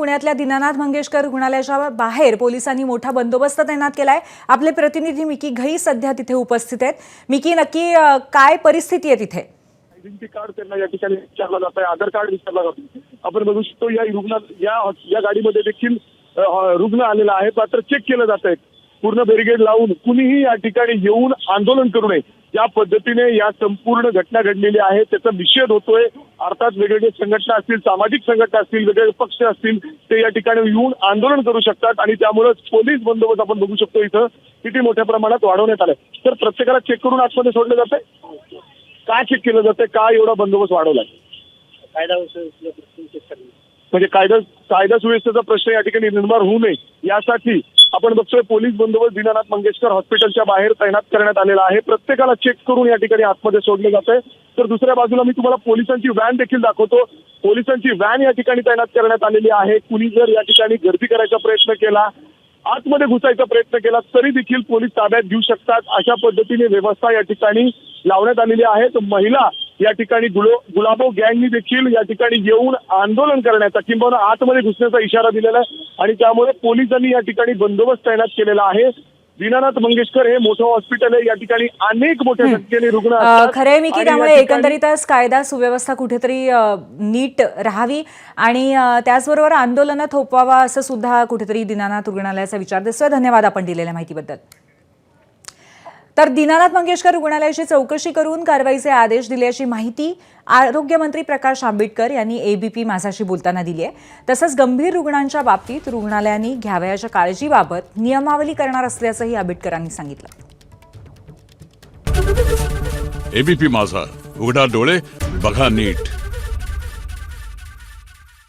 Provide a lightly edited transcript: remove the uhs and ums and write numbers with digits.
पुण्यातल्या दीनानाथ मंगेशकर रुग्णालयाच्या बाहेर पोलिसांनी मोठा बंदोबस्त तैनात केलाय। आपले प्रतिनिधी मिकी घई सध्या तिथे उपस्थित आहेत। मिकी, नक्की काय परिस्थिती आहे तिथे? आयडेंटिटी कार्ड त्यांना या ठिकाणी विचारलं जात आहे, आधार कार्ड विचारलं जातं। आपण बघू शकतो या गाडीमध्ये देखील रुग्ण आलेला आहे, मात्र चेक केलं जात आहे। पूर्ण बॅरिकेड लावून कुणीही या ठिकाणी येऊन आंदोलन करू नये या पद्धतीने या संपूर्ण घटना घडलेली आहे, त्याचा निषेध होतोय। अर्थात वेगवेगळे संघटना असतील, सामाजिक संघटना असतील, वेगवेगळे पक्ष असतील, ते या ठिकाणी येऊन आंदोलन करू शकतात आणि त्यामुळे पोलीस बंदोबस्त आपण बघू शकतो इथं किती मोठ्या प्रमाणात वाढवण्यात आलाय। तर प्रत्येकाला चेक करून आतमध्ये सोडलं जातंय। काय चेक केलं जातंय, काय एवढा बंदोबस्त वाढवलाय? म्हणजे कायदा सुव्यवस्थेचा प्रश्न या ठिकाणी निर्माण होऊ नये यासाठी आपण बघतोय पोलीस बंदोबस्त दीनानाथ मंगेशकर हॉस्पिटलच्या बाहेर तैनात करण्यात आलेला आहे। प्रत्येकाला चेक करून या ठिकाणी आतमध्ये सोडलं जात आहे। तर दुसऱ्या बाजूला मी तुम्हाला पोलिसांची व्हॅन देखील दाखवतो। पोलिसांची व्हॅन या ठिकाणी तैनात करण्यात आलेली आहे। कुणी जर या ठिकाणी गर्दी करायचा प्रयत्न केला, आतमध्ये घुसायचा प्रयत्न केला, तरी देखील पोलीस ताब्यात घेऊ शकतात, अशा पद्धतीने व्यवस्था या ठिकाणी लावण्यात आलेली आहे। तर महिला या ठिकाणी गुलाबो गँगनी देखील या ठिकाणी येऊन आंदोलन करण्याचा किंवा आतमध्ये घुसण्याचा इशारा दिलेला आहे आणि त्यामुळे पोलिसांनी या ठिकाणी बंदोबस्त तैनात केलेला आहे। दीनानाथ मंगेशकर हे मोठं हॉस्पिटल आहे, या ठिकाणी अनेक मोठ्या संख्येने रुग्ण असतात। खरंय मी की त्यामुळे एकंदरीतच कायदा सुव्यवस्था कुठेतरी नीट राहावी आणि त्याचबरोबर आंदोलनं थोपवावा असं सुद्धा कुठेतरी दीनानाथ रुग्णालयाचा विचार दिसतोय। धन्यवाद आपण दिलेल्या माहितीबद्दल। तर दीनानाथ मंगेशकर रुग्णालयाची चौकशी करून कारवाईचे आदेश दिल्याची माहिती आरोग्यमंत्री प्रकाश आंबेडकर यांनी एबीपी माझाशी बोलताना दिली आहे। तसंच गंभीर रुग्णांच्या बाबतीत रुग्णालयांनी घ्यावयाच्या काळजीबाबत नियमावली करणार असल्याचंही आंबेडकरांनी सांगितलं। एबीपी माझा, उघडा डोळे बघा नीट।